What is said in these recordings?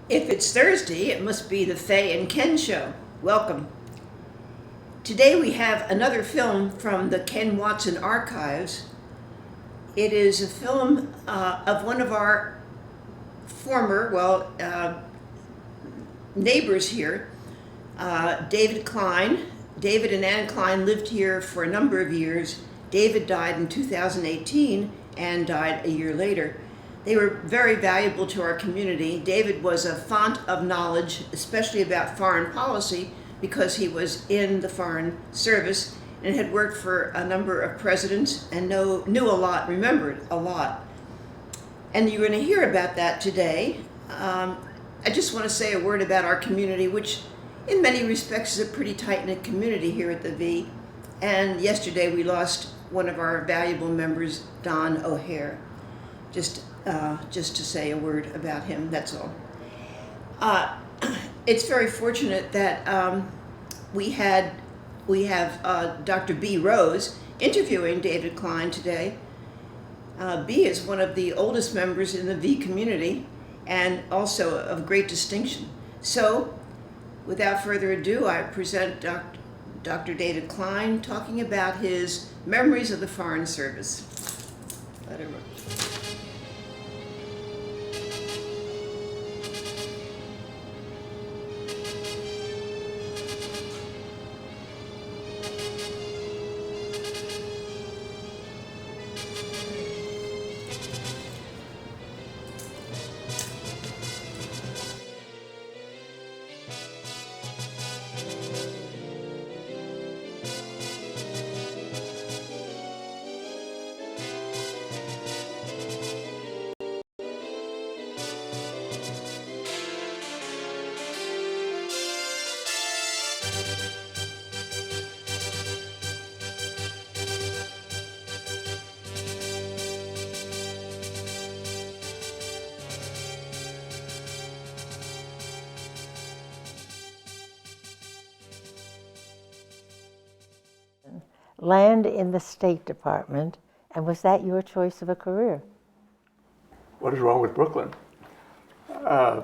If it's Thursday, it must be the Faye and Ken show. Welcome. Today we have another film from the Ken Watson archives. It is a film of one of our former, neighbors here, David Klein. David and Ann Klein lived here for a number of years. David died in 2018 and died a year later. They were very valuable to our community. David was a font of knowledge, especially about foreign policy, because he was in the Foreign Service and had worked for a number of presidents and knew a lot, remembered a lot. And you're going to hear about that today. I just want to say a word about our community, which in many respects is a pretty tight-knit community here at the V. And yesterday we lost one of our valuable members, Don O'Hare. Just to say a word about him, that's all. It's very fortunate that we have Dr. B. Rose interviewing David Klein today. B is one of the oldest members in the V community and also of great distinction. So, without further ado, I present Dr. David Klein talking about his memories of the Foreign Service. Let her run. Land in the State Department, and was that your choice of a career? What is wrong with Brooklyn? A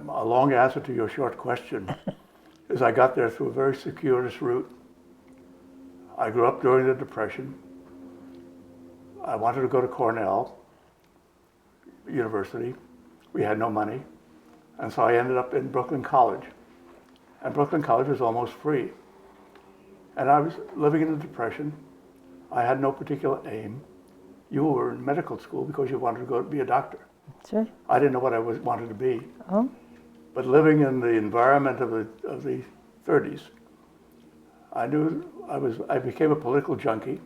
long answer to your short question is I got there through a very circuitous route. I grew up during the Depression. I wanted to go to Cornell University. We had no money, and so I ended up in Brooklyn College. And Brooklyn College was almost free. And I was living in the Depression. I had no particular aim. You were in medical school because you wanted to go be a doctor. That's right. I didn't know what I wanted to be. Oh. But living in the environment of the 30s, I became a political junkie,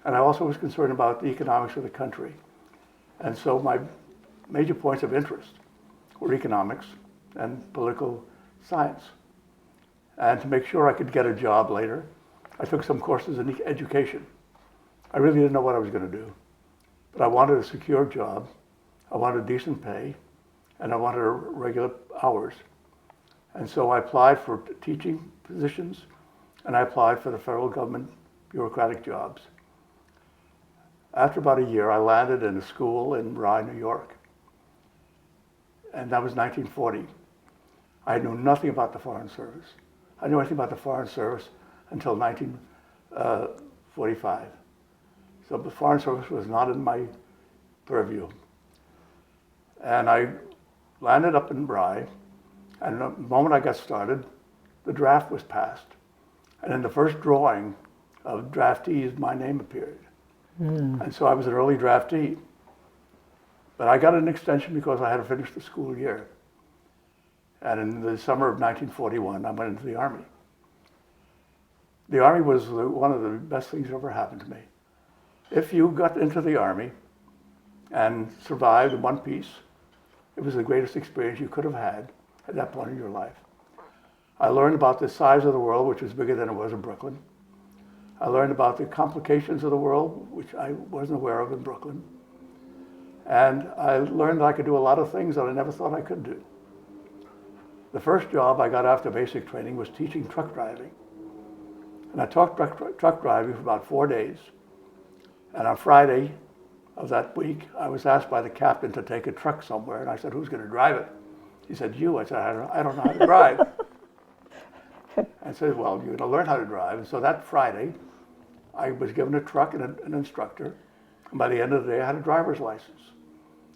and I also was concerned about the economics of the country. And so my major points of interest were economics and political science. And to make sure I could get a job later, I took some courses in education. I really didn't know what I was going to do, but I wanted a secure job, I wanted decent pay, and I wanted regular hours. And so I applied for teaching positions, and I applied for the federal government bureaucratic jobs. After about a year, I landed in a school in Rye, New York, and that was 1940. I knew nothing about the Foreign Service. I knew anything about the Foreign Service until 1945. So the Foreign Service was not in my purview. And I landed up in Rye, and the moment I got started, the draft was passed. And in the first drawing of draftees, my name appeared. And so I was an early draftee. But I got an extension because I had to finish the school year. And in the summer of 1941, I went into the Army. The Army was one of the best things that ever happened to me. If you got into the Army and survived in one piece, it was the greatest experience you could have had at that point in your life. I learned about the size of the world, which was bigger than it was in Brooklyn. I learned about the complications of the world, which I wasn't aware of in Brooklyn. And I learned that I could do a lot of things that I never thought I could do. The first job I got after basic training was teaching truck driving. And I taught truck driving for about 4 days. And on Friday, of that week, I was asked by the captain to take a truck somewhere, and I said, "Who's going to drive it?" He said, "You." I said, I don't know how to drive." I said, "Well, you're going to learn how to drive." And so that Friday, I was given a truck and an instructor, and by the end of the day, I had a driver's license.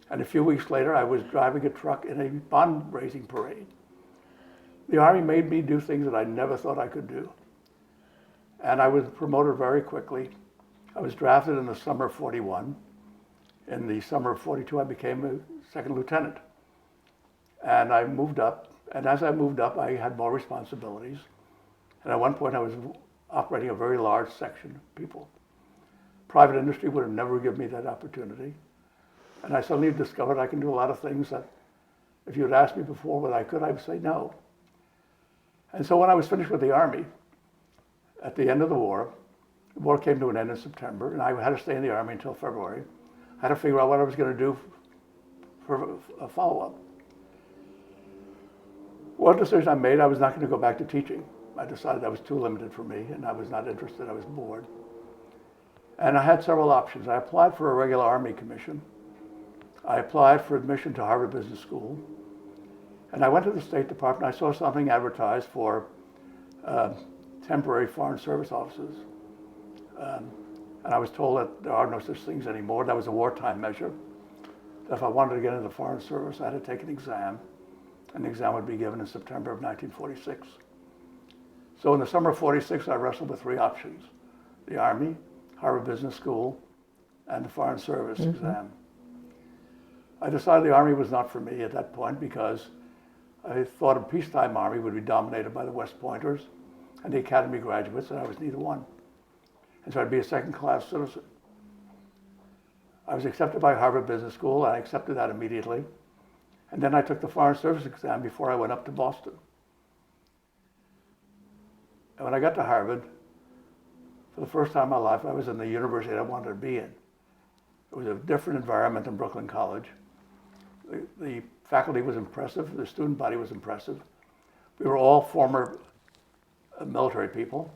And a few weeks later, I was driving a truck in a bond raising parade. The Army made me do things that I never thought I could do. And I was promoted very quickly. I was drafted in the summer of 41. In the summer of 42, I became a second lieutenant. And I moved up. And as I moved up, I had more responsibilities. And at one point, I was operating a very large section of people. Private industry would have never given me that opportunity. And I suddenly discovered I can do a lot of things that if you had asked me before whether I could, I would say no. And so when I was finished with the Army, at the end of the war came to an end in September, and I had to stay in the Army until February. I had to figure out what I was going to do for a follow-up. One decision I made, I was not going to go back to teaching. I decided that was too limited for me, and I was not interested. I was bored. And I had several options. I applied for a regular Army commission. I applied for admission to Harvard Business School. And I went to the State Department. I saw something advertised for temporary Foreign Service officers. And I was told that there are no such things anymore. That was a wartime measure. That if I wanted to get into the Foreign Service, I had to take an exam. And the exam would be given in September of 1946. So in the summer of 46, I wrestled with three options: the Army, Harvard Business School, and the Foreign Service exam. I decided the Army was not for me at that point because I thought a peacetime Army would be dominated by the West Pointers and the Academy graduates, and I was neither one. And so I'd be a second-class citizen. I was accepted by Harvard Business School, and I accepted that immediately. And then I took the Foreign Service exam before I went up to Boston. And when I got to Harvard, for the first time in my life, I was in the university I wanted to be in. It was a different environment than Brooklyn College. The faculty was impressive. The student body was impressive. We were all former military people,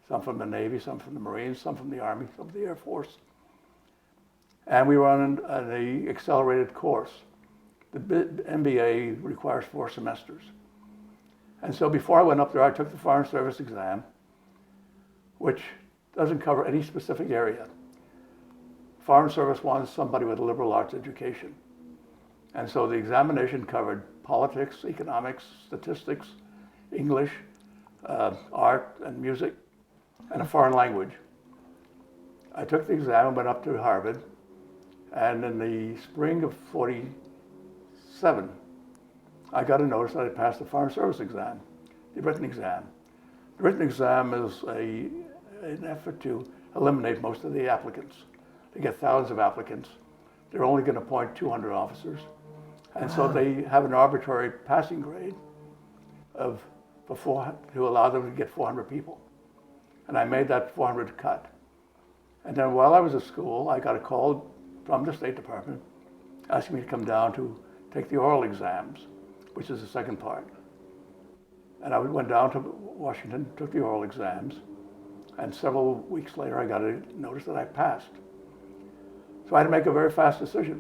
some from the Navy, some from the Marines, some from the Army, some from the Air Force. And we were on an accelerated course. The MBA requires 4 semesters. And so before I went up there, I took the Foreign Service exam, which doesn't cover any specific area. Foreign Service wants somebody with a liberal arts education. And so the examination covered politics, economics, statistics, English, art and music, and a foreign language. I took the exam and went up to Harvard, and in the spring of 47, I got a notice that I passed the Foreign Service exam, the written exam. The written exam is an effort to eliminate most of the applicants. They get thousands of applicants. They're only going to appoint 200 officers. And so they have an arbitrary passing grade to allow them to get 400 people. And I made that 400 cut. And then while I was at school, I got a call from the State Department asking me to come down to take the oral exams, which is the second part. And I went down to Washington, took the oral exams, and several weeks later I got a notice that I passed. So I had to make a very fast decision.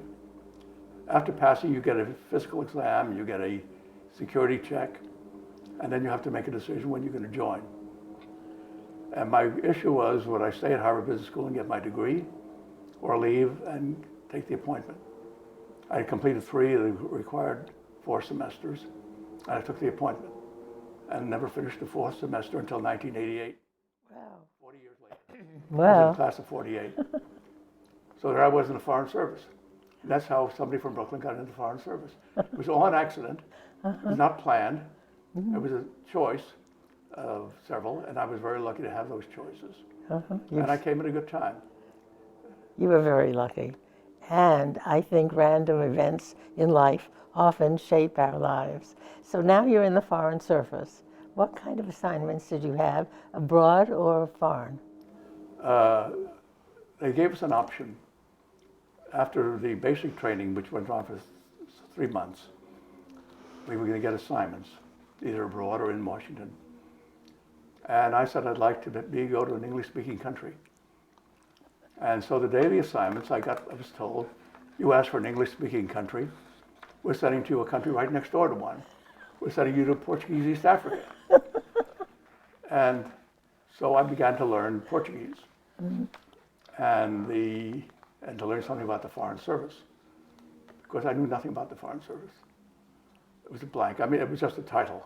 After passing, you get a physical exam, you get a security check, and then you have to make a decision when you're going to join. And my issue was, would I stay at Harvard Business School and get my degree, or leave and take the appointment? I had completed 3 of the required 4 semesters, and I took the appointment, and never finished the 4th semester until 1988. Wow. 40 years later. Wow. I was in the class of 48. So there I was in the Foreign Service. And that's how somebody from Brooklyn got into the Foreign Service. It was all an accident. It was not planned. It was a choice of several, and I was very lucky to have those choices. And I came at a good time. You were very lucky. And I think random events in life often shape our lives. So now you're in the Foreign Service. What kind of assignments did you have, abroad or foreign? They gave us an option. After the basic training, which went on for 3 months, we were going to get assignments, either abroad or in Washington. And I said I'd like to go to an English-speaking country. And so the daily assignments I was told, you asked for an English-speaking country, we're sending you to a country right next door to one. We're sending you to Portuguese East Africa. And so I began to learn Portuguese and to learn something about the Foreign Service, because I knew nothing about the Foreign Service. It was a blank. I mean, it was just a title.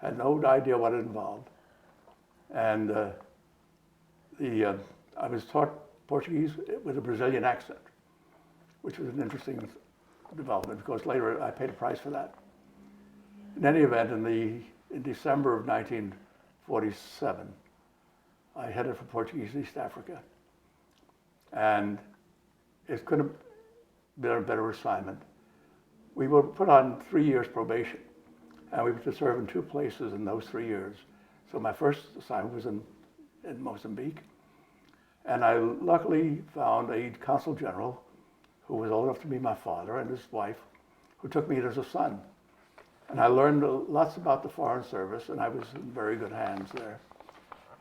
I had no idea what it involved. And I was taught Portuguese with a Brazilian accent, which was an interesting development, because later I paid a price for that. In any event, in December of 1947, I headed for Portuguese East Africa. And it could have been a better assignment. We were put on 3 years probation, and we were to serve in 2 places in those 3 years. So my first assignment was in Mozambique. And I luckily found a consul general who was old enough to be my father, and his wife, who took me as a son. And I learned lots about the Foreign Service, and I was in very good hands there.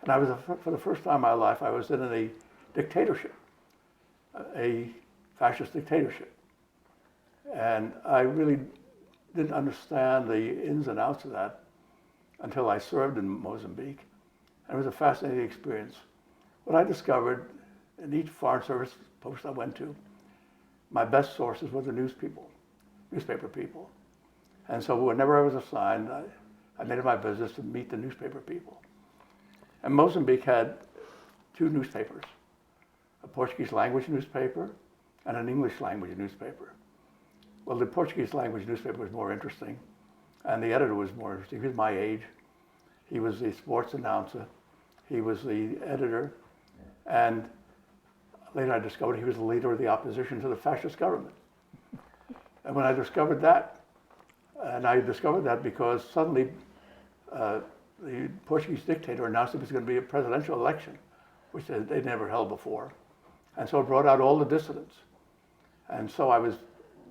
And I was, for the first time in my life, I was in a dictatorship, a fascist dictatorship. And I really didn't understand the ins and outs of that until I served in Mozambique. And it was a fascinating experience. What I discovered in each Foreign Service post I went to, my best sources were the newspaper people. And so whenever I was assigned, I made it my business to meet the newspaper people. And Mozambique had 2 newspapers, a Portuguese language newspaper and an English language newspaper. Well, the Portuguese language newspaper was more interesting, and the editor was more interesting. He was my age. He was the sports announcer. He was the editor. And later I discovered he was the leader of the opposition to the fascist government. And when I discovered that, and I discovered that because suddenly the Portuguese dictator announced it was going to be a presidential election, which they'd never held before. And so it brought out all the dissidents. And so I was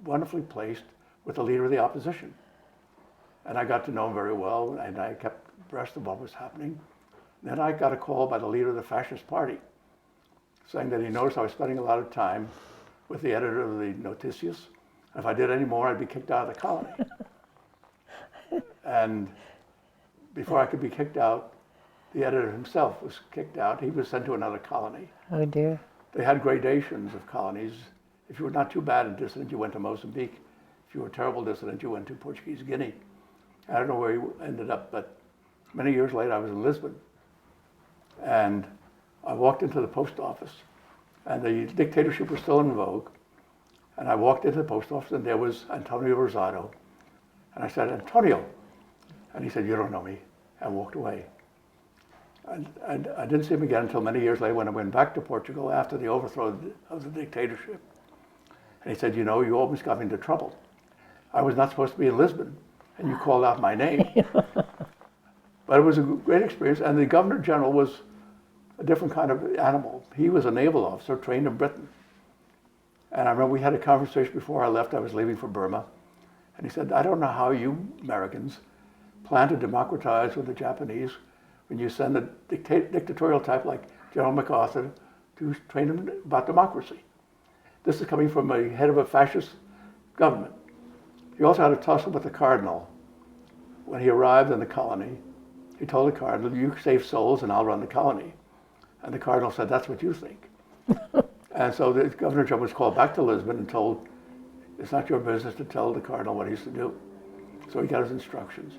wonderfully placed with the leader of the opposition. And I got to know him very well, and I kept abreast of what was happening. Then I got a call by the leader of the fascist party, saying that he noticed I was spending a lot of time with the editor of the Noticias. If I did any more, I'd be kicked out of the colony. And before I could be kicked out, the editor himself was kicked out. He was sent to another colony. Oh dear. They had gradations of colonies. If you were not too bad a dissident, you went to Mozambique. If you were a terrible dissident, you went to Portuguese Guinea. I don't know where he ended up, but many years later, I was in Lisbon. And I walked into the post office, and the dictatorship was still in vogue. And I walked into the post office, and there was Antonio Rosado. And I said, Antonio. And he said, you don't know me, and walked away. And I didn't see him again until many years later when I went back to Portugal after the overthrow of the dictatorship. And he said, you know, you almost got me into trouble. I was not supposed to be in Lisbon, and you called out my name. But it was a great experience, and the Governor General was a different kind of animal. He was a naval officer trained in Britain. And I remember we had a conversation before I left. I was leaving for Burma. And he said, I don't know how you Americans plan to democratize with the Japanese when you send a dictatorial type like General MacArthur to train them about democracy. This is coming from a head of a fascist government. He also had a tussle with the cardinal. When he arrived in the colony, he told the cardinal, you save souls and I'll run the colony. And the cardinal said, that's what you think. And so the Governor General was called back to Lisbon and told, it's not your business to tell the cardinal what he's to do. So he got his instructions.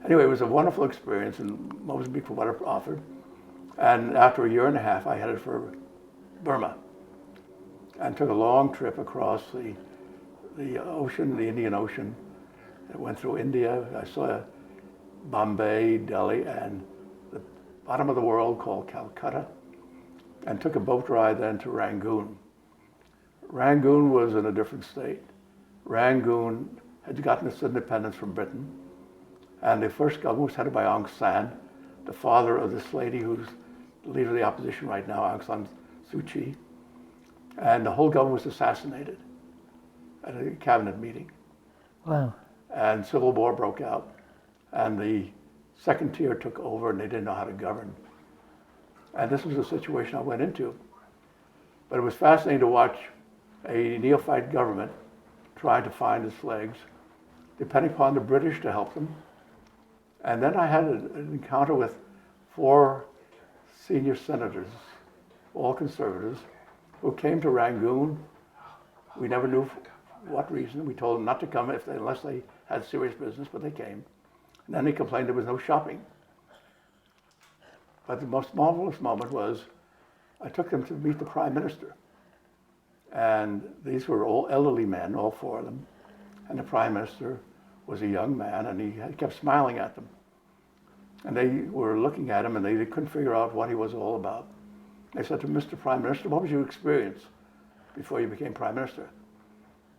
Anyway, it was a wonderful experience in Mozambique for what it offered. And after a year and a half, I headed for Burma and took a long trip across the ocean, the Indian Ocean. It went through India. I saw Bombay, Delhi, and the bottom of the world called Calcutta, and took a boat ride then to Rangoon. Rangoon was in a different state. Rangoon had gotten its independence from Britain, and the first government was headed by Aung San, the father of this lady who's the leader of the opposition right now, Aung San Suu Kyi. And the whole government was assassinated at a cabinet meeting. Wow. And civil war broke out, and the second tier took over, and they didn't know how to govern. And this was the situation I went into. But it was fascinating to watch a neophyte government trying to find its legs, depending upon the British to help them. And then I had an encounter with 4 senior senators, all conservatives, who came to Rangoon. We never knew for what reason. We told them not to come unless they had serious business, but they came. And then they complained there was no shopping. But the most marvelous moment was I took them to meet the Prime Minister. And these were all elderly men, all 4 of them. And the Prime Minister was a young man, and he kept smiling at them. And they were looking at him, and they couldn't figure out what he was all about. They said to Mr. Prime Minister, what was your experience before you became Prime Minister?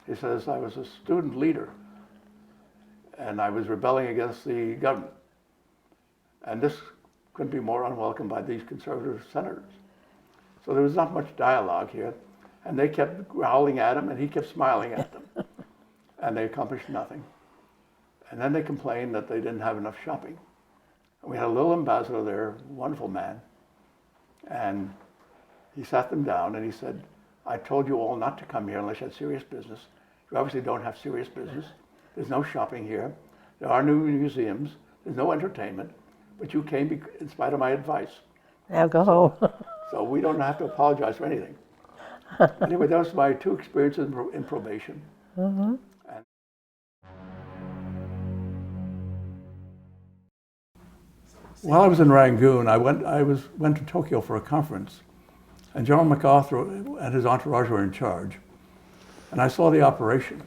He says, I was a student leader, and I was rebelling against the government. And this couldn't be more unwelcome by these conservative senators. So there was not much dialogue here. And they kept growling at him, and he kept smiling at them. And they accomplished nothing. And then they complained that they didn't have enough shopping. And we had a little ambassador there, a wonderful man. And he sat them down, and he said, I told you all not to come here unless you had serious business. You obviously don't have serious business. There's no shopping here. There are no museums. There's no entertainment. But you came in spite of my advice. Now go home. So we don't have to apologize for anything. Anyway, that was my 2 experiences in probation. Mm-hmm. And while I was in Rangoon, I went to Tokyo for a conference, and General MacArthur and his entourage were in charge. And I saw the operation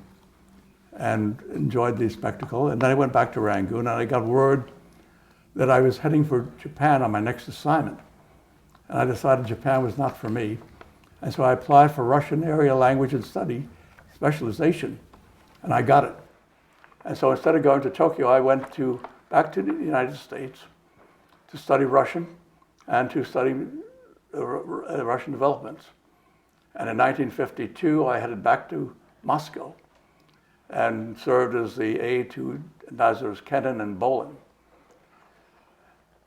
and enjoyed the spectacle. And then I went back to Rangoon, and I got word that I was heading for Japan on my next assignment. And I decided Japan was not for me. And so I applied for Russian Area Language and Study specialization, and I got it. And so instead of going to Tokyo, I went back to the United States to study Russian and to study Russian developments. And in 1952, I headed back to Moscow and served as the aide to Ambassadors Kennan and Bolin.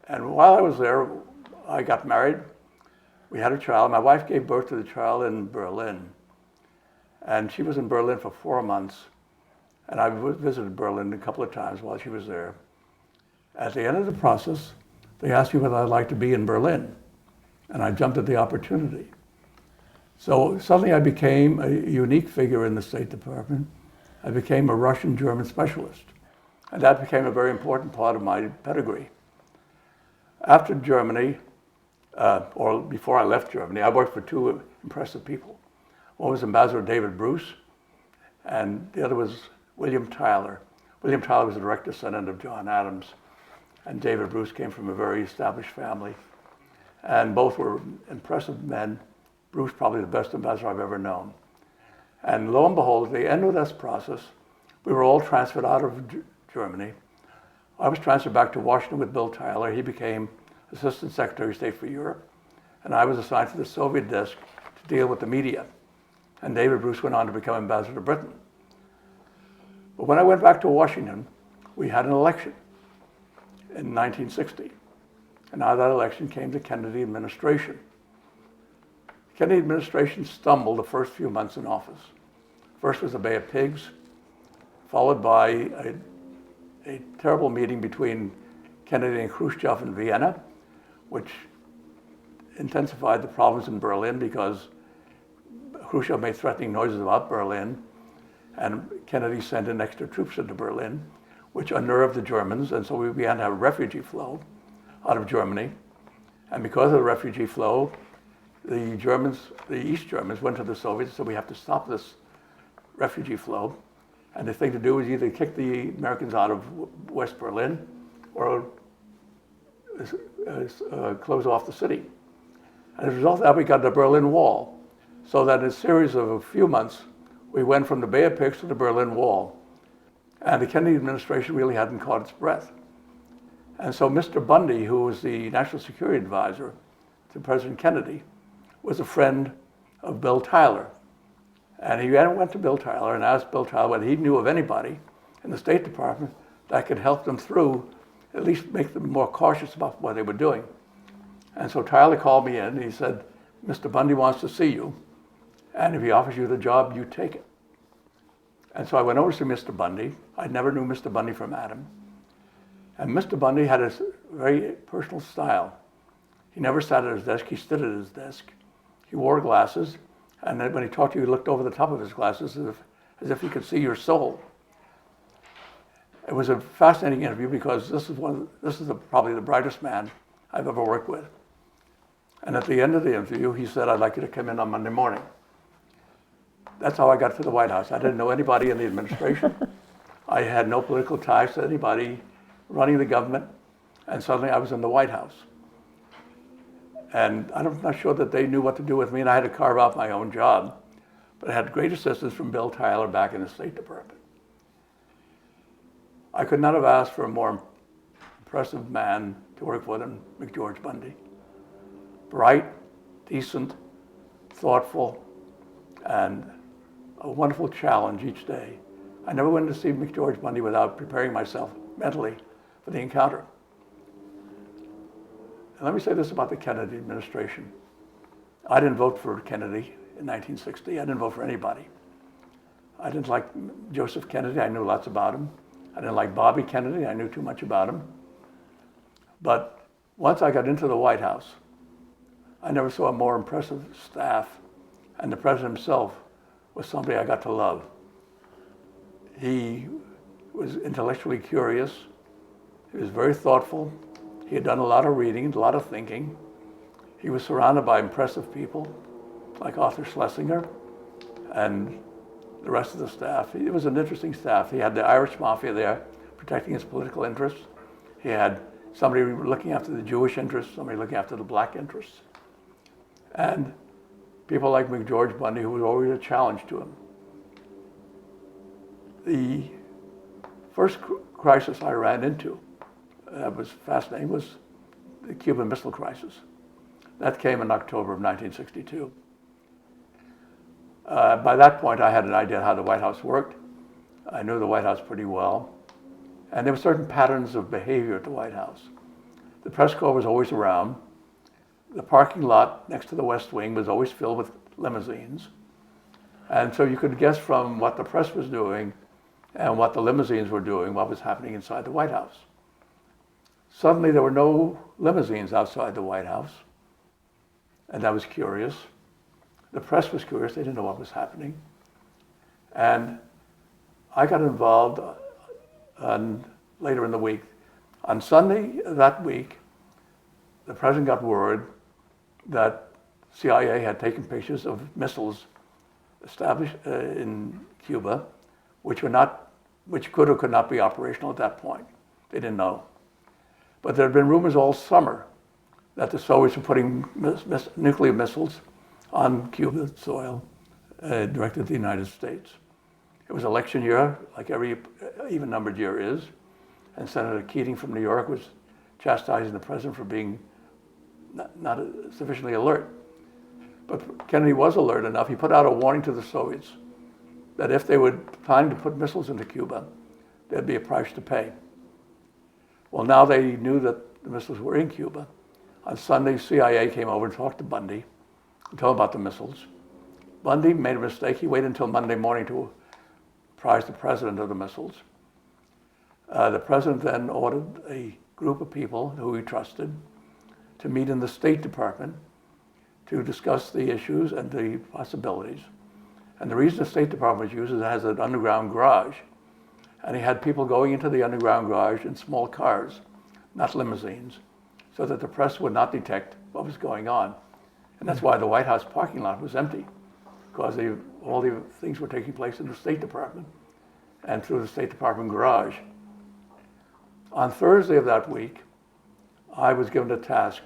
And while I was there, I got married. We had a child. My wife gave birth to the child in Berlin. And she was in Berlin for 4 months. And I visited Berlin a couple of times while she was there. At the end of the process, they asked me whether I'd like to be in Berlin. And I jumped at the opportunity. So suddenly I became a unique figure in the State Department. I became a Russian-German specialist. And that became a very important part of my pedigree. After Germany, or before I left Germany, I worked for 2 impressive people. One was Ambassador David Bruce, and the other was William Tyler. William Tyler was a direct descendant of John Adams, and David Bruce came from a very established family. And both were impressive men. Bruce probably the best ambassador I've ever known. And lo and behold, at the end of this process, we were all transferred out of Germany. I was transferred back to Washington with Bill Tyler. He became Assistant Secretary of State for Europe. And I was assigned to the Soviet desk to deal with the media. And David Bruce went on to become Ambassador to Britain. But when I went back to Washington, we had an election in 1960. And out of that election came the Kennedy administration. The Kennedy administration stumbled the first few months in office. First was the Bay of Pigs, followed by a terrible meeting between Kennedy and Khrushchev in Vienna, which intensified the problems in Berlin because Khrushchev made threatening noises about Berlin, and Kennedy sent in extra troops into Berlin, which unnerved the Germans, and so we began to have a refugee flow out of Germany. And because of the refugee flow, the East Germans went to the Soviets, so we have to stop this refugee flow. And the thing to do was either kick the Americans out of West Berlin or close off the city. And as a result of that, we got the Berlin Wall. So that in a series of a few months, we went from the Bay of Pigs to the Berlin Wall. And the Kennedy administration really hadn't caught its breath. And so Mr. Bundy, who was the National Security Advisor to President Kennedy, was a friend of Bill Tyler. And he went to Bill Tyler and asked Bill Tyler whether he knew of anybody in the State Department that could help them through, at least make them more cautious about what they were doing. And so Tyler called me in and he said, Mr. Bundy wants to see you. and if he offers you the job, you take it. And so I went over to Mr. Bundy. I never knew Mr. Bundy from Adam. And Mr. Bundy had a very personal style. He never sat at his desk, he stood at his desk. He wore glasses, and then when he talked to you, he looked over the top of his glasses as if he could see your soul. It was a fascinating interview because this is probably the brightest man I've ever worked with. And at the end of the interview, he said, "I'd like you to come in on Monday morning." That's how I got to the White House. I didn't know anybody in the administration. I had no political ties to anybody running the government, and suddenly I was in the White House. And I'm not sure that they knew what to do with me, and I had to carve out my own job. But I had great assistance from Bill Tyler back in the State Department. I could not have asked for a more impressive man to work with than McGeorge Bundy. Bright, decent, thoughtful, and a wonderful challenge each day. I never went to see McGeorge Bundy without preparing myself mentally for the encounter. And let me say this about the Kennedy administration. I didn't vote for Kennedy in 1960. I didn't vote for anybody. I didn't like Joseph Kennedy. I knew lots about him. I didn't like Bobby Kennedy. I knew too much about him. But once I got into the White House, I never saw a more impressive staff, and the president himself was somebody I got to love. He was intellectually curious. He was very thoughtful. He had done a lot of reading, a lot of thinking. He was surrounded by impressive people like Arthur Schlesinger and the rest of the staff. It was an interesting staff. He had the Irish Mafia there protecting his political interests. He had somebody looking after the Jewish interests, somebody looking after the black interests. And people like McGeorge Bundy, who was always a challenge to him. The first crisis I ran into that was fascinating was the Cuban Missile Crisis. That came in October of 1962. By that point, I had an idea how the White House worked. I knew the White House pretty well. And there were certain patterns of behavior at the White House. The press corps was always around. The parking lot next to the West Wing was always filled with limousines. And so you could guess from what the press was doing and what the limousines were doing, what was happening inside the White House. Suddenly there were no limousines outside the White House. And that was curious. The press was curious. They didn't know what was happening. And I got involved later in the week. On Sunday that week, the president got word that CIA had taken pictures of missiles established in Cuba, which could or could not be operational at that point. They didn't know. But there had been rumors all summer that the Soviets were putting nuclear missiles on Cuban soil directed at the United States. It was election year, like every even-numbered year is, and Senator Keating from New York was chastising the president for being not sufficiently alert. But Kennedy was alert enough. He put out a warning to the Soviets that if they were planning to put missiles into Cuba, there'd be a price to pay. Well, now they knew that the missiles were in Cuba. On Sunday, CIA came over and talked to Bundy and told him about the missiles. Bundy made a mistake. He waited until Monday morning to apprise the president of the missiles. The president then ordered a group of people who he trusted to meet in the State Department to discuss the issues and the possibilities. And the reason the State Department was used is it has an underground garage. And he had people going into the underground garage in small cars, not limousines, so that the press would not detect what was going on. And that's why the White House parking lot was empty, because all the things were taking place in the State Department and through the State Department garage. On Thursday of that week, I was given a task.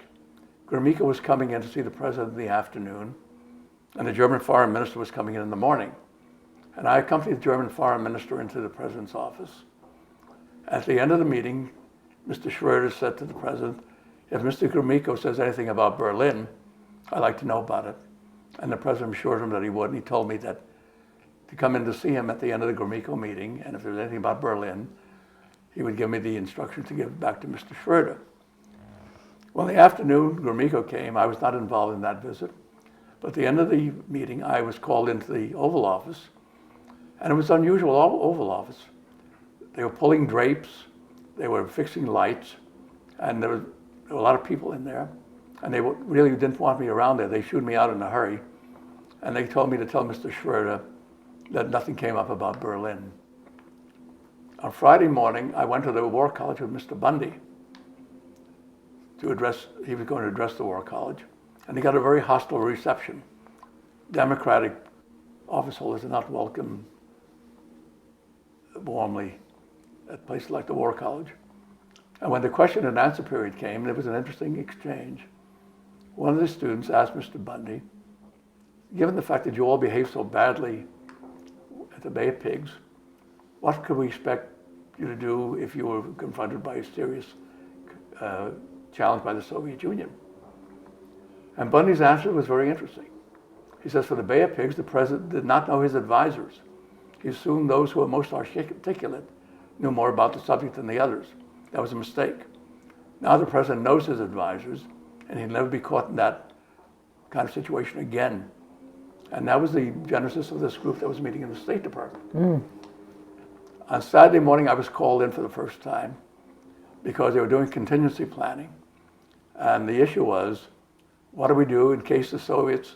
Gromyko was coming in to see the president in the afternoon, and the German foreign minister was coming in the morning. And I accompanied the German foreign minister into the president's office. At the end of the meeting, Mr. Schroeder said to the president, "If Mr. Gromyko says anything about Berlin, I'd like to know about it." And the president assured him that he would, and he told me that to come in to see him at the end of the Gromyko meeting, and if there was anything about Berlin, he would give me the instruction to give back to Mr. Schroeder. Well, in the afternoon, Gromyko came. I was not involved in that visit. But at the end of the meeting, I was called into the Oval Office, and it was an unusual Oval Office. They were pulling drapes, they were fixing lights, and there were a lot of people in there, and they really didn't want me around there. They shooed me out in a hurry, and they told me to tell Mr. Schroeder that nothing came up about Berlin. On Friday morning, I went to the War College with Mr. Bundy he was going to address the War College, and he got a very hostile reception. Democratic office holders are not welcome warmly at places like the War College. And when the question and answer period came, and it was an interesting exchange, one of the students asked Mr. Bundy, given the fact that you all behaved so badly at the Bay of Pigs, what could we expect you to do if you were confronted by a serious challenge by the Soviet Union? And Bundy's answer was very interesting. He says, for the Bay of Pigs, the president did not know his advisors. He assumed those who were most articulate knew more about the subject than the others. That was a mistake. Now the president knows his advisors, and he'll never be caught in that kind of situation again. And that was the genesis of this group that was meeting in the State Department. On Saturday morning, I was called in for the first time because they were doing contingency planning. And the issue was, what do we do in case the Soviets,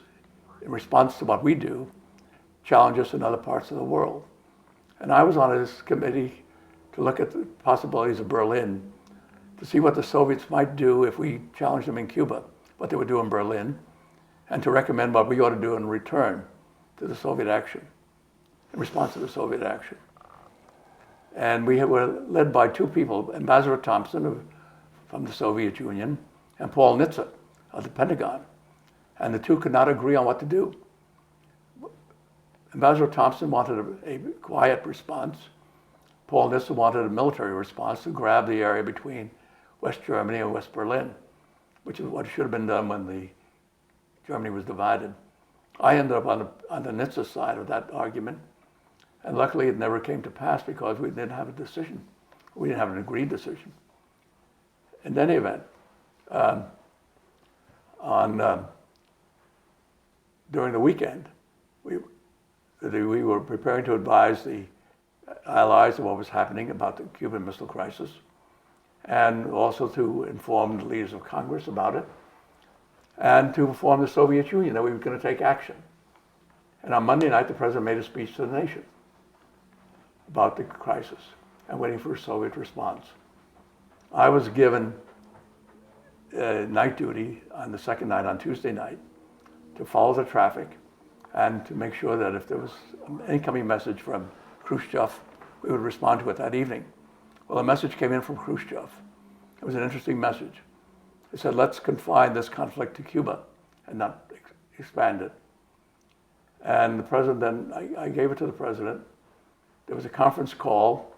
in response to what we do, challenge us in other parts of the world? And I was on this committee to look at the possibilities of Berlin, to see what the Soviets might do if we challenged them in Cuba, what they would do in Berlin, and to recommend what we ought to do in return to the Soviet action, in response to the Soviet action. And we were led by two people, Ambassador Thompson from the Soviet Union and Paul Nitze of the Pentagon. And the two could not agree on what to do. Ambassador Thompson wanted a quiet response. Paul Nitze wanted a military response to grab the area between West Germany and West Berlin, which is what should have been done when Germany was divided. I ended up on the Nitze side of that argument, and luckily it never came to pass because we didn't have a decision. We didn't have an agreed decision. In any event, during the weekend, we were preparing to advise the Allies of what was happening about the Cuban Missile Crisis, and also to inform the leaders of Congress about it, and to inform the Soviet Union that we were going to take action. And on Monday night, the president made a speech to the nation about the crisis and waiting for a Soviet response. I was given night duty on the second night, on Tuesday night, to follow the traffic and to make sure that if there was an incoming message from Khrushchev, we would respond to it that evening. Well, a message came in from Khrushchev. It was an interesting message. It said, let's confine this conflict to Cuba and not expand it. And the president then, I gave it to the president. There was a conference call,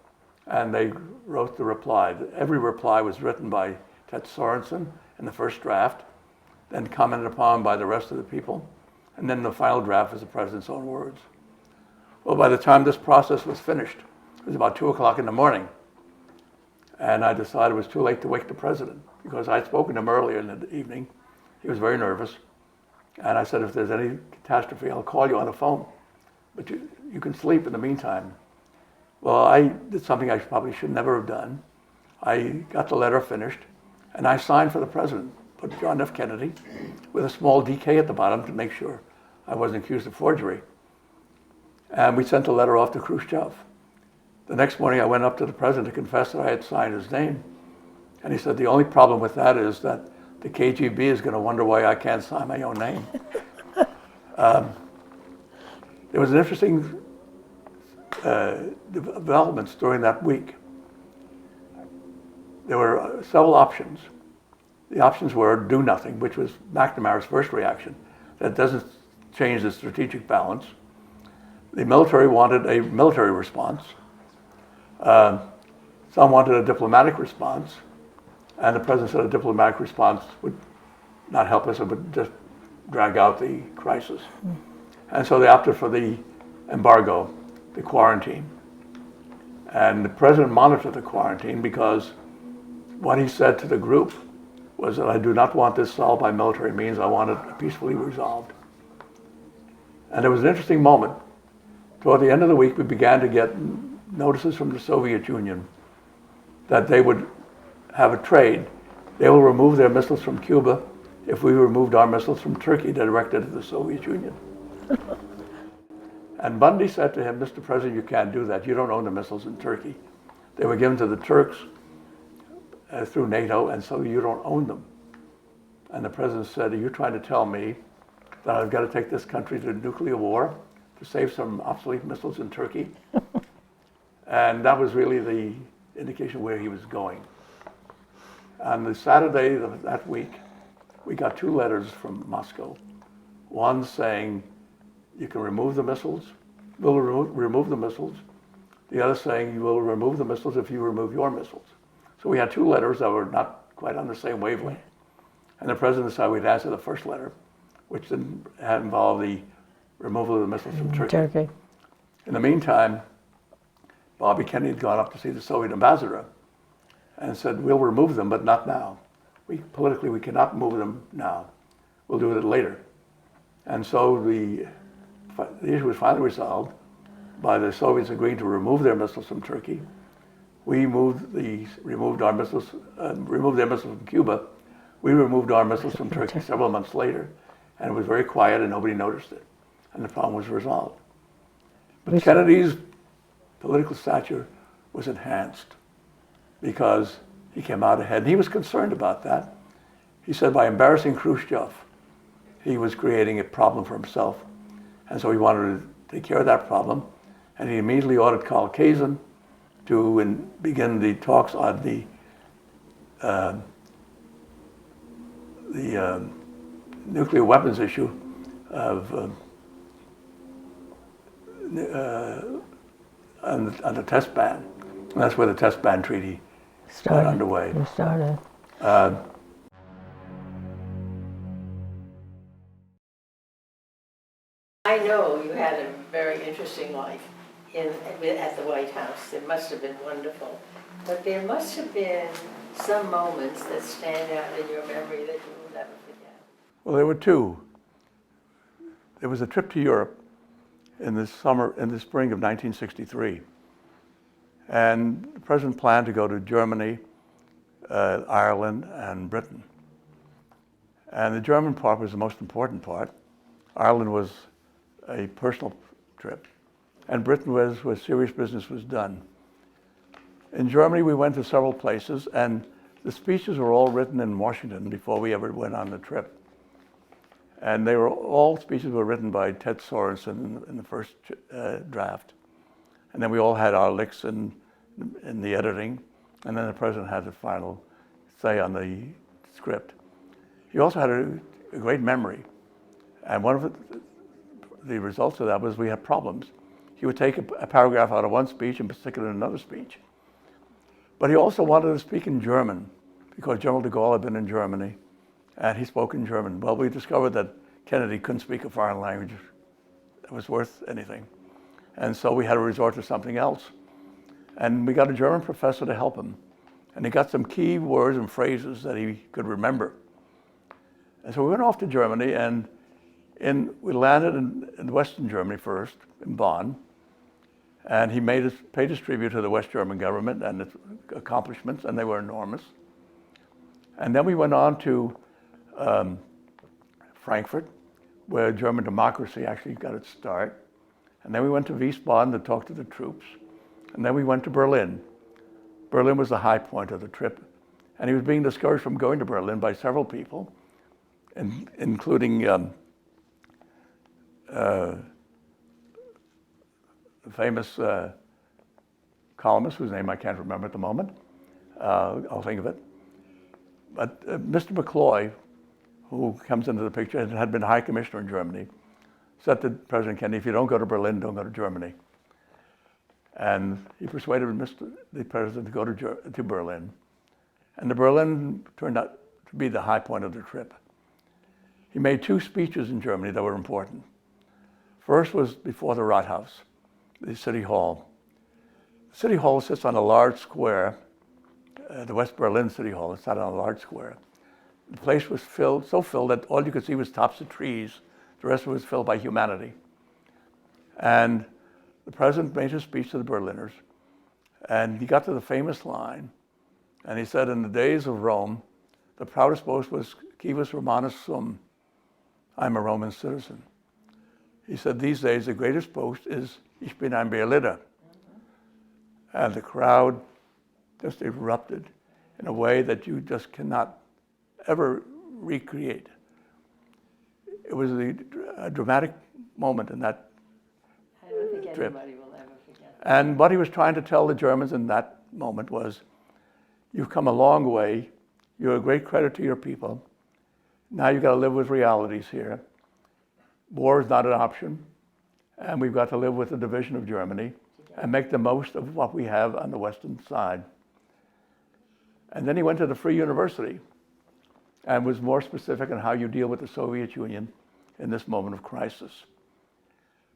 and they wrote the reply. Every reply was written by Ted Sorensen in the first draft, then commented upon by the rest of the people, and then the final draft was the president's own words. Well, by the time this process was finished, it was about 2 o'clock in the morning, and I decided it was too late to wake the president because I'd spoken to him earlier in the evening. He was very nervous, and I said, if there's any catastrophe, I'll call you on the phone, but you can sleep in the meantime. Well, I did something I probably should never have done. I got the letter finished, and I signed for the president, put John F. Kennedy, with a small DK at the bottom to make sure I wasn't accused of forgery. And we sent the letter off to Khrushchev. The next morning, I went up to the president to confess that I had signed his name. And he said, the only problem with that is that the KGB is going to wonder why I can't sign my own name. There was an interesting developments during that week. There were several options. The options were do nothing, which was McNamara's first reaction. That doesn't change the strategic balance. The military wanted a military response. Some wanted a diplomatic response. And the president said a diplomatic response would not help us, it would just drag out the crisis. And so they opted for the embargo, the quarantine. And the president monitored the quarantine because what he said to the group was that I do not want this solved by military means, I want it peacefully resolved. And there was an interesting moment. Toward the end of the week, we began to get notices from the Soviet Union that they would have a trade. They will remove their missiles from Cuba if we removed our missiles from Turkey directed at the Soviet Union. And Bundy said to him, Mr. President, you can't do that. You don't own the missiles in Turkey. They were given to the Turks through NATO, and so you don't own them. And the president said, are you trying to tell me that I've got to take this country to nuclear war to save some obsolete missiles in Turkey? And that was really the indication where he was going. On the Saturday of that week, we got 2 letters from Moscow. One saying, you can remove the missiles, we'll remove the missiles. The other saying, you will remove the missiles if you remove your missiles. So we had 2 letters that were not quite on the same wavelength. And the president decided we'd answer the first letter, which had involved the removal of the missiles from Turkey. In the meantime, Bobby Kennedy had gone up to see the Soviet ambassador and said, we'll remove them, but not now. Politically, we cannot move them now. We'll do it later. And so the issue was finally resolved by the Soviets agreeing to remove their missiles from Turkey. We removed their missiles from Cuba. We removed our missiles from Turkey several months later, and it was very quiet and nobody noticed it. And the problem was resolved. But Kennedy's political stature was enhanced because he came out ahead. And he was concerned about that. He said by embarrassing Khrushchev, he was creating a problem for himself. And so he wanted to take care of that problem. And he immediately ordered Karl Kazin to begin the talks on the nuclear weapons issue of on the test ban. And that's where the test ban treaty got underway. I know you had a very interesting life at the White House. It must have been wonderful. But there must have been some moments that stand out in your memory that you will never forget. Well, there were 2. There was a trip to Europe in the spring of 1963. And the president planned to go to Germany, Ireland, and Britain. And the German part was the most important part. Ireland was a personal trip. And Britain was where serious business was done. In Germany, we went to several places, and the speeches were all written in Washington before we ever went on the trip. And all speeches were written by Ted Sorensen in the first draft. And then we all had our licks in the editing, and then the president had the final say on the script. He also had a great memory, and one of the results of that was we had problems. He would take a paragraph out of one speech and stick it in another speech. But he also wanted to speak in German, because General de Gaulle had been in Germany, and he spoke in German. Well, we discovered that Kennedy couldn't speak a foreign language that was worth anything. And so we had to resort to something else. And we got a German professor to help him. And he got some key words and phrases that he could remember. And so we went off to Germany, and we landed in Western Germany first, in Bonn. And he paid his tribute to the West German government and its accomplishments, and they were enormous. And then we went on to Frankfurt, where German democracy actually got its start. And then we went to Wiesbaden to talk to the troops. And then we went to Berlin. Berlin was the high point of the trip. And he was being discouraged from going to Berlin by several people, including the famous columnist whose name I can't remember at the moment. I'll think of it. But Mr. McCloy, who comes into the picture and had been High Commissioner in Germany, said to President Kennedy, if you don't go to Berlin, don't go to Germany. And he persuaded the president to go to Berlin. And the Berlin turned out to be the high point of the trip. He made 2 speeches in Germany that were important. First was before the Rathaus, the city hall. The city hall sits on a large square. The West Berlin City Hall sat on a large square. The place was so filled that all you could see was tops of trees. The rest of it was filled by humanity. And the president made his speech to the Berliners, and he got to the famous line, and he said, in the days of Rome, the proudest boast was Civus Romanus sum, I'm a Roman citizen. He said, these days the greatest boast is Ich bin ein Berliner. And the crowd just erupted in a way that you just cannot ever recreate. It was a dramatic moment in that I don't think trip. anybody will ever forget that. And what he was trying to tell the Germans in that moment was, you've come a long way, you're a great credit to your people, now you've got to live with realities here. War is not an option, and we've got to live with the division of Germany and make the most of what we have on the western side. And then he went to the Free University and was more specific on how you deal with the Soviet Union in this moment of crisis.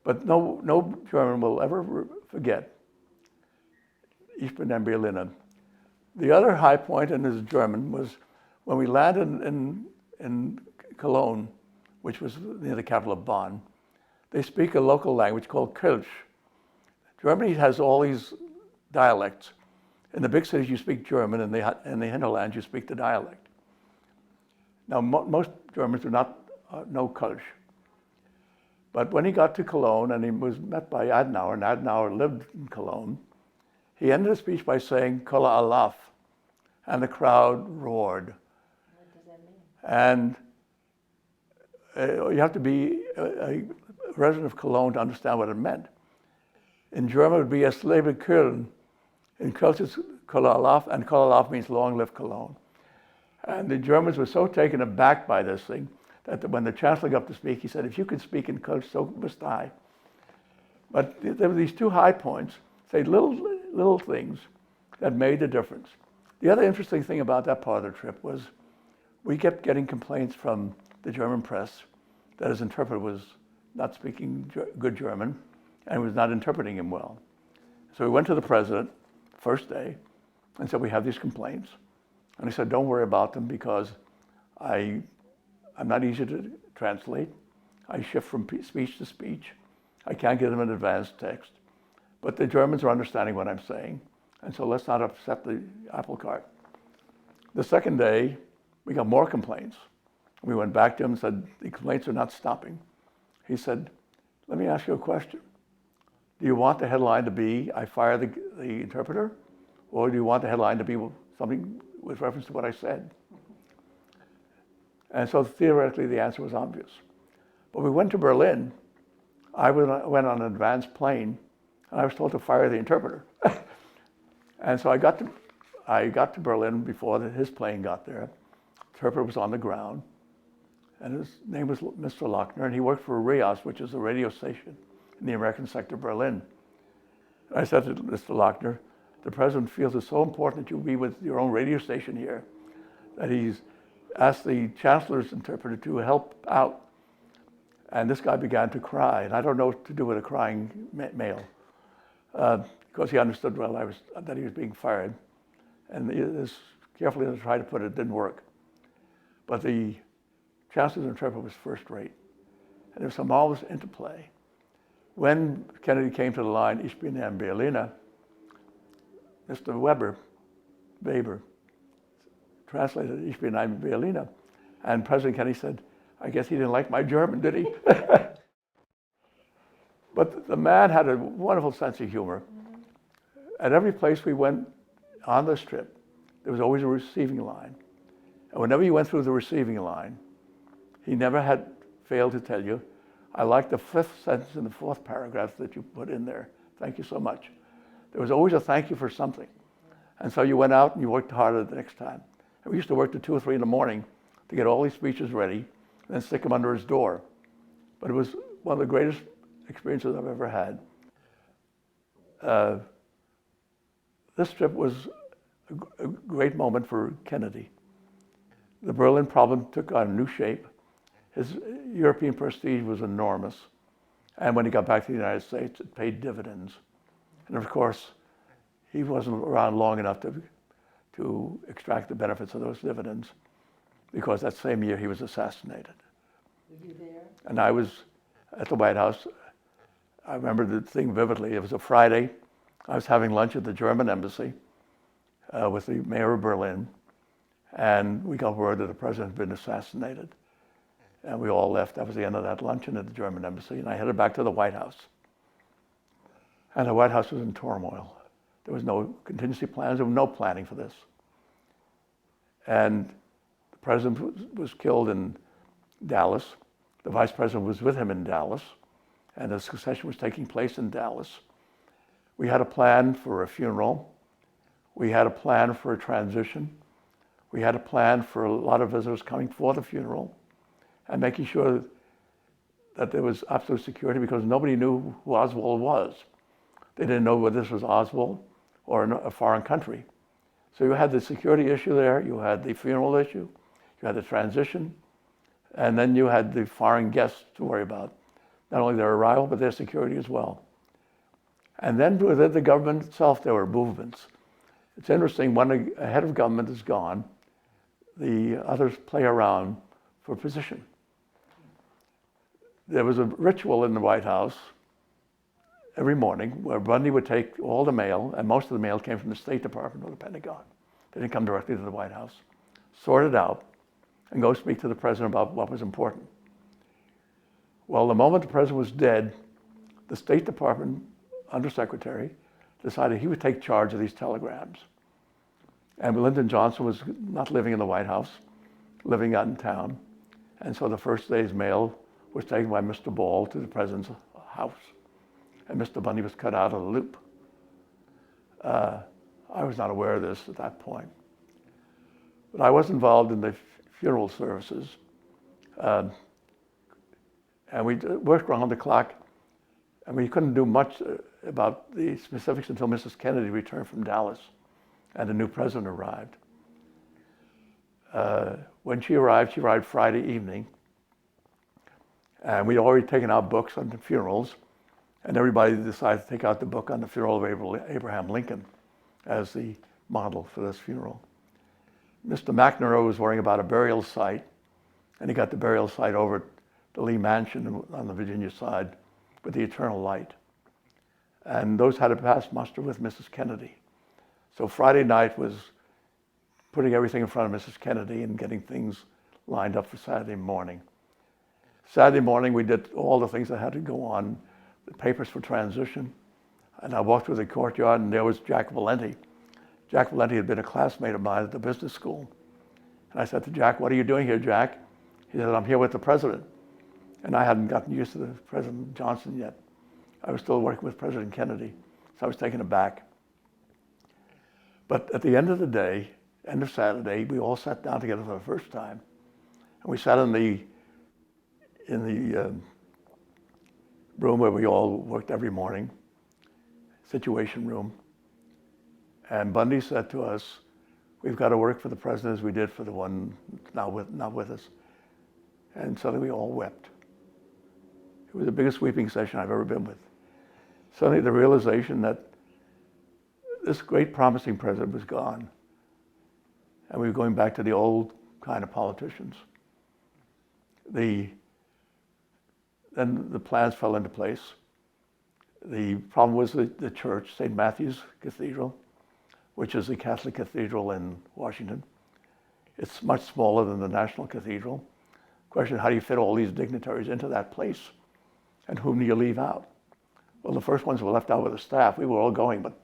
But no German will ever forget Ich bin ein Berliner. The other high point in his German was when we landed in Cologne, which was near the capital of Bonn. They speak a local language called Girsh. Germany has all these dialects. In the big cities, you speak German, and in the hinterlands, you speak the dialect. Now, most Germans do not know Girsh. But when he got to Cologne and he was met by Adenauer, and Adenauer lived in Cologne, he ended his speech by saying, Kolla Alaf, and the crowd roared. What does that mean? And you have to be a resident of Cologne to understand what it meant. In German, it would be Es lebe Köln. In Kölsch, it's Kolla Alaf, and Kolla Alaf means long live Cologne. And the Germans were so taken aback by this thing that when the chancellor got up to speak, he said, if you can speak in Kölsch, so must I. But there were these two high points, say little things that made the difference. The other interesting thing about that part of the trip was we kept getting complaints from the German press that his interpreter was not speaking good German and was not interpreting him well. So we went to the president first day and said, we have these complaints. And he said, don't worry about them because I'm not easy to translate. I shift from speech to speech. I can't give them an advanced text. But the Germans are understanding what I'm saying. And so let's not upset the apple cart. The second day, we got more complaints. We went back to him and said, the complaints are not stopping. He said, let me ask you a question. Do you want the headline to be, I fire the interpreter? Or do you want the headline to be something with reference to what I said? And so theoretically, the answer was obvious. But we went to Berlin. I went on an advanced plane, and I was told to fire the interpreter. And so I got to Berlin before his plane got there. The interpreter was on the ground, and his name was Mr. Lochner, and he worked for Rias, which is a radio station in the American sector of Berlin. And I said to Mr. Lochner, the president feels it's so important that you be with your own radio station here, that he's asked the chancellor's interpreter to help out. And this guy began to cry, and I don't know what to do with a crying male. Because he understood well that he was being fired. And as carefully as I tried to put it, didn't work. But the chancellor's interpreter was first rate. And there was some marvelous interplay. When Kennedy came to the line, Ich bin ein Berliner, Mr. Weber translated Ich bin ein Berliner. And President Kennedy said, I guess he didn't like my German, did he? But the man had a wonderful sense of humor. At every place we went on this trip, there was always a receiving line. And whenever you went through the receiving line, he never had failed to tell you, I like the fifth sentence in the fourth paragraph that you put in there. Thank you so much. There was always a thank you for something. And so you went out and you worked harder the next time. And we used to work till 2 or 3 in the morning to get all these speeches ready and then stick them under his door. But it was one of the greatest experiences I've ever had. This trip was a great moment for Kennedy. The Berlin problem took on a new shape. His European prestige was enormous. And when he got back to the United States, it paid dividends. And of course, he wasn't around long enough to extract the benefits of those dividends, because that same year he was assassinated. Were you there? And I was at the White House, I remember the thing vividly. It was a Friday. I was having lunch at the German embassy with the mayor of Berlin, and we got word that the president had been assassinated. And we all left. That was the end of that luncheon at the German embassy, and I headed back to the White House. And the White House was in turmoil. There was no contingency plans. There was no planning for this. And the president was killed in Dallas. The vice president was with him in Dallas, and the succession was taking place in Dallas. We had a plan for a funeral. We had a plan for a transition. We had a plan for a lot of visitors coming for the funeral and making sure that there was absolute security, because nobody knew who Oswald was. They didn't know whether this was Oswald or a foreign country. So you had the security issue there, you had the funeral issue, you had the transition, and then you had the foreign guests to worry about. Not only their arrival, but their security as well. And then within the government itself, there were movements. It's interesting, when a head of government is gone, the others play around for position. There was a ritual in the White House every morning where Bundy would take all the mail, and most of the mail came from the State Department or the Pentagon. They didn't come directly to the White House. Sort it out and go speak to the president about what was important. Well, the moment the president was dead, the State Department undersecretary decided he would take charge of these telegrams. And Lyndon Johnson was not living in the White House, living out in town. And so the first day's mail was taken by Mr. Ball to the president's house. And Mr. Bundy was cut out of the loop. I was not aware of this at that point. But I was involved in the funeral services. And we worked around the clock. And we couldn't do much about the specifics until Mrs. Kennedy returned from Dallas and the new president arrived. When she arrived Friday evening. And we'd already taken out books on the funerals. And everybody decided to take out the book on the funeral of Abraham Lincoln as the model for this funeral. Mr. McNamara was worrying about a burial site, and he got the burial site over at the Lee Mansion on the Virginia side with the Eternal Light. And those had to pass muster with Mrs. Kennedy. So Friday night was putting everything in front of Mrs. Kennedy and getting things lined up for Saturday morning. Saturday morning, we did all the things that had to go on, the papers for transition. And I walked through the courtyard, and there was Jack Valenti. Jack Valenti had been a classmate of mine at the business school. And I said to Jack, "What are you doing here, Jack?" He said, "I'm here with the president." And I hadn't gotten used to the President Johnson yet. I was still working with President Kennedy, so I was taken aback. But at the end of the day, end of Saturday, we all sat down together for the first time. And we sat in the room where we all worked every morning, Situation Room. And Bundy said to us, "We've got to work for the president as we did for the one not with us." And suddenly we all wept. It was the biggest weeping session I've ever been with. Suddenly the realization that this great promising president was gone. And we were going back to the old kind of politicians. Then the plans fell into place. The problem was the church, St. Matthew's Cathedral, which is the Catholic cathedral in Washington. It's much smaller than the National Cathedral. Question, how do you fit all these dignitaries into that place? And whom do you leave out? Well, the first ones were left out with the staff. We were all going, but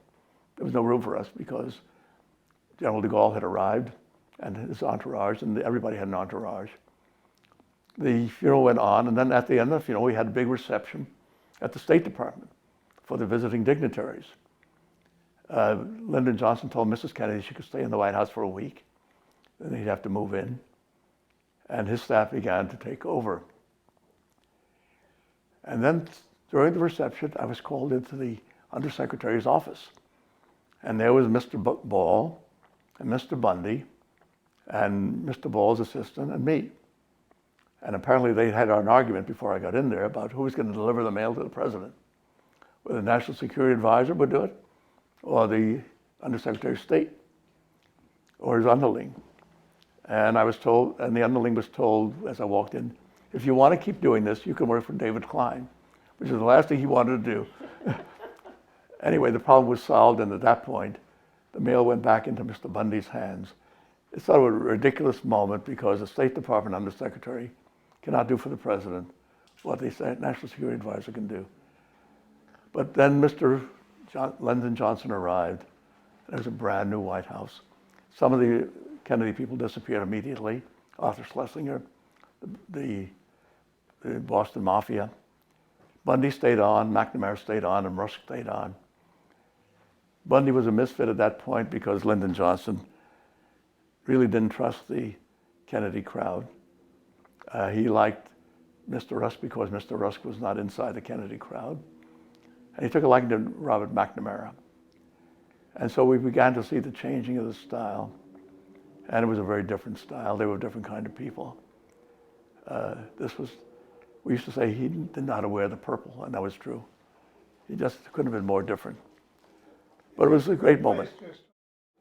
there was no room for us because General de Gaulle had arrived and his entourage, and everybody had an entourage. The funeral went on, and then at the end of the funeral, we had a big reception at the State Department for the visiting dignitaries. Lyndon Johnson told Mrs. Kennedy she could stay in the White House for a week, then he'd have to move in, and his staff began to take over. And then during the reception, I was called into the Undersecretary's office, and there was Mr. Ball and Mr. Bundy and Mr. Ball's assistant and me. And apparently they had an argument before I got in there about who was going to deliver the mail to the president. Whether the National Security Advisor would do it, or the Undersecretary of State, or his underling. And I was told, and the underling was told as I walked in, if you want to keep doing this, you can work for David Klein. which is the last thing he wanted to do. Anyway, the problem was solved, and at that point, the mail went back into Mr. Bundy's hands. It's sort of a ridiculous moment because the State Department Undersecretary cannot do for the President what the National Security Advisor can do. But then Mr. Lyndon Johnson arrived, and there was a brand new White House. Some of the Kennedy people disappeared immediately. Arthur Schlesinger, the Boston Mafia. Bundy stayed on, McNamara stayed on, and Rusk stayed on. Bundy was a misfit at that point because Lyndon Johnson really didn't trust the Kennedy crowd. He liked Mr. Rusk because Mr. Rusk was not inside the Kennedy crowd. And he took a liking to Robert McNamara. And so we began to see the changing of the style. And it was a very different style. They were a different kind of people. We used to say he did not wear the purple, and that was true. He just couldn't have been more different. But it was a great moment.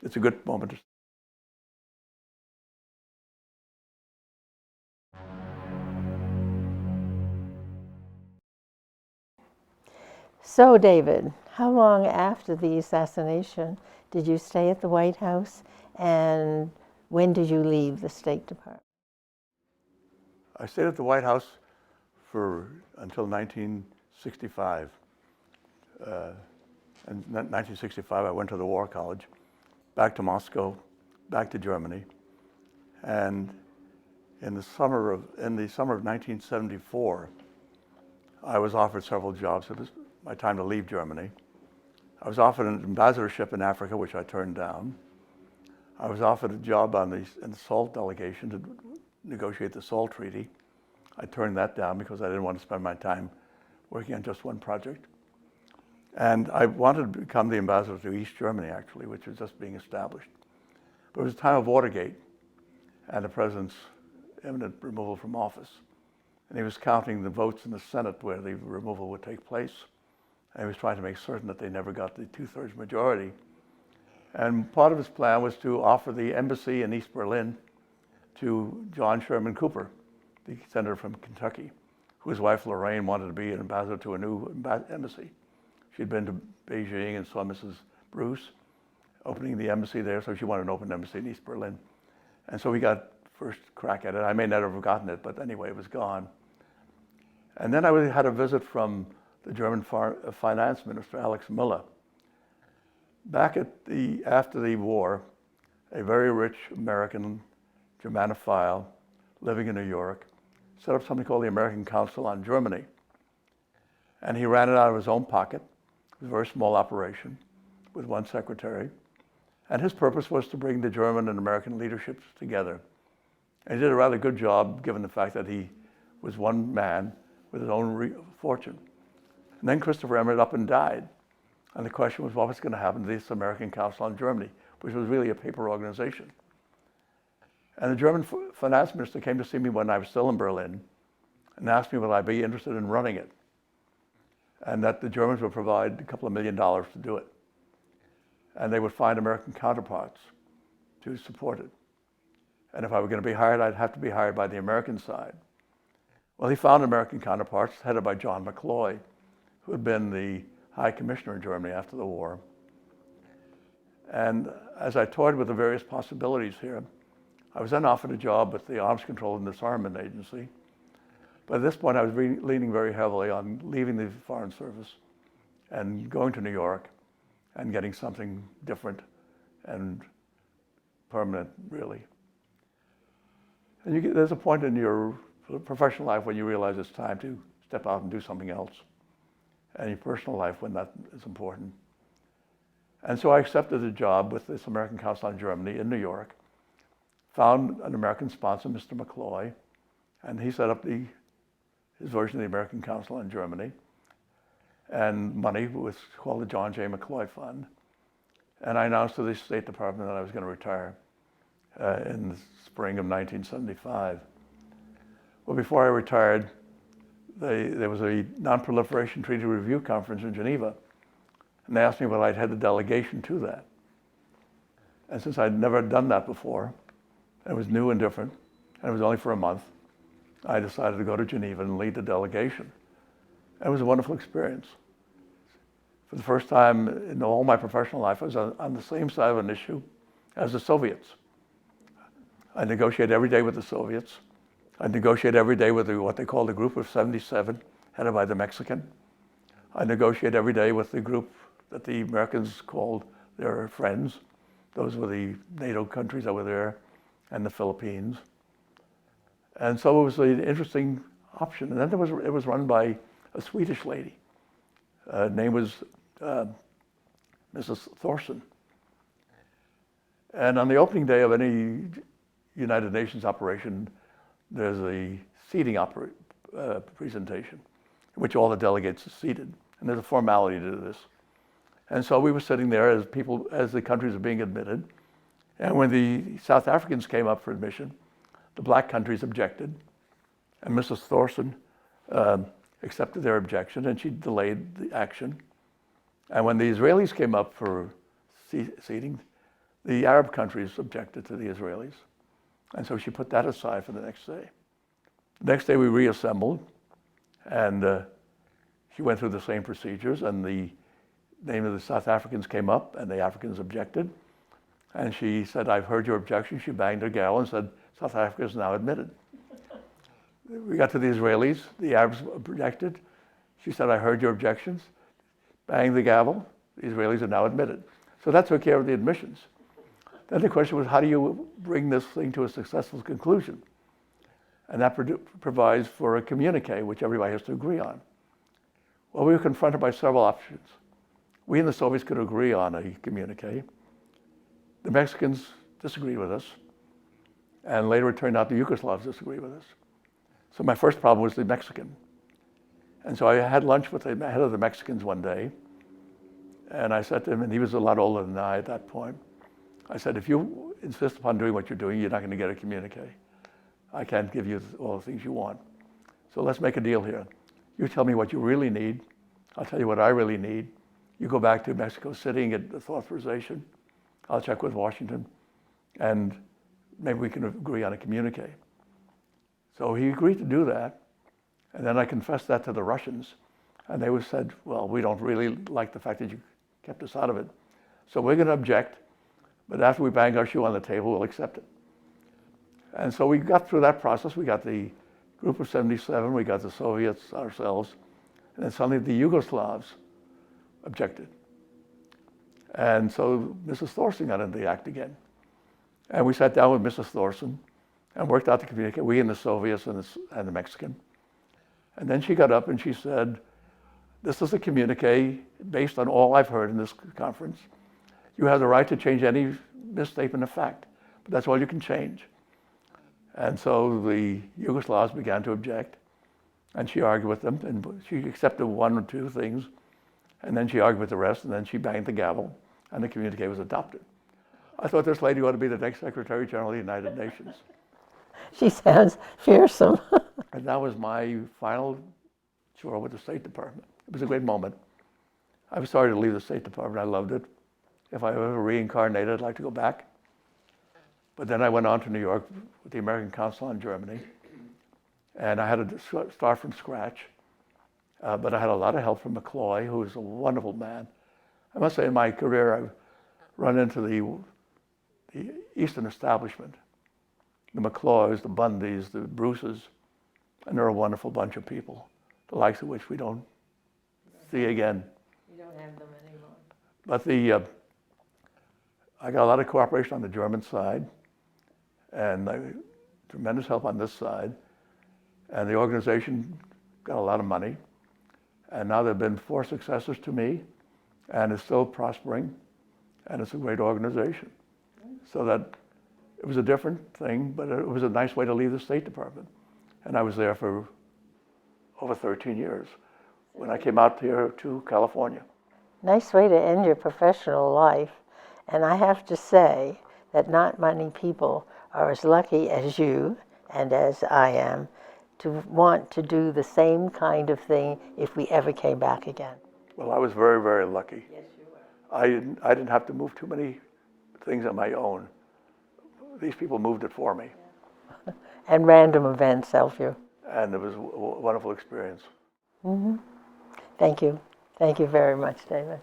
It's a good moment. So, David, how long after the assassination did you stay at the White House, and when did you leave the State Department? I stayed at the White House until 1965. In 1965, I went to the War College, back to Moscow, back to Germany, and in the summer of 1974, I was offered several jobs. It was my time to leave Germany. I was offered an ambassadorship in Africa, which I turned down. I was offered a job in the SALT delegation to negotiate the SALT Treaty. I turned that down because I didn't want to spend my time working on just one project. And I wanted to become the ambassador to East Germany, actually, which was just being established. But it was the time of Watergate and the president's imminent removal from office. And he was counting the votes in the Senate where the removal would take place. And he was trying to make certain that they never got the 2/3 majority. And part of his plan was to offer the embassy in East Berlin to John Sherman Cooper, the senator from Kentucky, whose wife Lorraine wanted to be an ambassador to a new embassy. She'd been to Beijing and saw Mrs. Bruce opening the embassy there, so she wanted an open embassy in East Berlin. And so we got first crack at it. I may never have gotten it, but anyway, it was gone. And then I had a visit from the German finance minister, Alex Müller. After the war, a very rich American Germanophile living in New York set up something called the American Council on Germany. And he ran it out of his own pocket. It was a very small operation with one secretary. And his purpose was to bring the German and American leaderships together. And he did a rather good job given the fact that he was one man with his own fortune. And then Christopher Emmerich died. And the question was, what was going to happen to this American Council on Germany, which was really a paper organization. And the German finance minister came to see me when I was still in Berlin and asked me would I be interested in running it, and that the Germans would provide a couple of $1 million to do it. And they would find American counterparts to support it. And if I were going to be hired, I'd have to be hired by the American side. Well, he found American counterparts headed by John McCloy, who had been the High Commissioner in Germany after the war. And as I toyed with the various possibilities here, I was then offered a job with the Arms Control and Disarmament Agency. But at this point, I was leaning very heavily on leaving the Foreign Service and going to New York and getting something different and permanent, really. And there's a point in your professional life when you realize it's time to step out and do something else, and your personal life when that is important. And so I accepted a job with this American Council on Germany in New York, found an American sponsor, Mr. McCloy, and he set up his version of the American Council on Germany. And money was called the John J. McCloy Fund. And I announced to the State Department that I was going to retire in the spring of 1975. Well, before I retired, there was a Non-Proliferation Treaty Review Conference in Geneva, and they asked me whether I'd head the delegation to that. And since I'd never done that before, and it was new and different, and it was only for a month, I decided to go to Geneva and lead the delegation. It was a wonderful experience. For the first time in all my professional life, I was on the same side of an issue as the Soviets. I negotiate every day with the Soviets. I negotiate every day with what they call the Group of 77, headed by the Mexican. I negotiate every day with the group that the Americans called their friends. Those were the NATO countries that were there, and the Philippines. And so it was an interesting option. And then it was run by a Swedish lady. Her name was Mrs. Thorson. And on the opening day of any United Nations operation, there's a seating presentation in which all the delegates are seated. And there's a formality to this. And so we were sitting there as the countries are being admitted. And when the South Africans came up for admission, the black countries objected. And Mrs. Thorson accepted their objection, and she delayed the action. And when the Israelis came up for seating, the Arab countries objected to the Israelis. And so she put that aside for the next day. The next day we reassembled, and she went through the same procedures, and the name of the South Africans came up, and the Africans objected. And she said, "I've heard your objection." She banged her gavel and said, "South Africa is now admitted." We got to the Israelis, the Arabs objected. She said, "I heard your objections." Banged the gavel, the Israelis are now admitted. So that took care of the admissions. Then the question was, how do you bring this thing to a successful conclusion? And that provides for a communique, which everybody has to agree on. Well, we were confronted by several options. We and the Soviets could agree on a communique. The Mexicans disagreed with us, and later it turned out the Yugoslavs disagreed with us. So my first problem was the Mexican. And so I had lunch with the head of the Mexicans one day, and I said to him, and he was a lot older than I at that point, I said, "If you insist upon doing what you're doing, you're not going to get a communique. I can't give you all the things you want. So let's make a deal here. You tell me what you really need. I'll tell you what I really need. You go back to Mexico City and get the authorization. I'll check with Washington, and maybe we can agree on a communique." So he agreed to do that, and then I confessed that to the Russians, and they said, "Well, we don't really like the fact that you kept us out of it, so we're going to object, but after we bang our shoe on the table, we'll accept it." And so we got through that process. We got the Group of 77, we got the Soviets ourselves, and then suddenly the Yugoslavs objected. And so Mrs. Thorson got into the act again. And we sat down with Mrs. Thorson and worked out the communique, we and the Soviets and the Mexican. And then she got up and she said, "This is a communique based on all I've heard in this conference. You have the right to change any misstatement of fact, but that's all you can change." And so the Yugoslavs began to object, and she argued with them, and she accepted one or two things, and then she argued with the rest, and then she banged the gavel, and the communique was adopted. I thought this lady ought to be the next Secretary General of the United Nations. She sounds fearsome. And that was my final chore with the State Department. It was a great moment. I was sorry to leave the State Department. I loved it. If I ever reincarnated, I'd like to go back. But then I went on to New York with the American Consulate in Germany, and I had to start from scratch. But I had a lot of help from McCloy, who was a wonderful man. I must say, in my career, I've run into the Eastern establishment, the McCloys, the Bundys, the Bruces, and they're a wonderful bunch of people, the likes of which we don't see again. You don't have them anymore. But I got a lot of cooperation on the German side, and tremendous help on this side. And the organization got a lot of money. And now there have been 4 successors to me, and it's still prospering, and it's a great organization. So that it was a different thing, but it was a nice way to leave the State Department. And I was there for over 13 years when I came out here to California. Nice way to end your professional life. And I have to say that not many people are as lucky as you and as I am to want to do the same kind of thing if we ever came back again. Well, I was very, very lucky. Yes, you were. I didn't have to move too many things on my own. These people moved it for me. And random events help you. And it was a wonderful experience. Mm-hmm. Thank you. Thank you very much, David.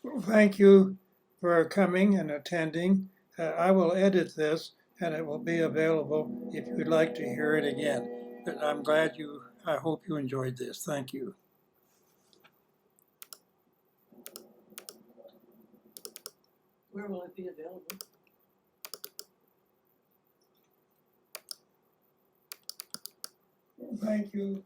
Well, thank you for coming and attending. I will edit this and it will be available if you'd like to hear it again. But I hope you enjoyed this. Thank you. Where will it be available? Thank you.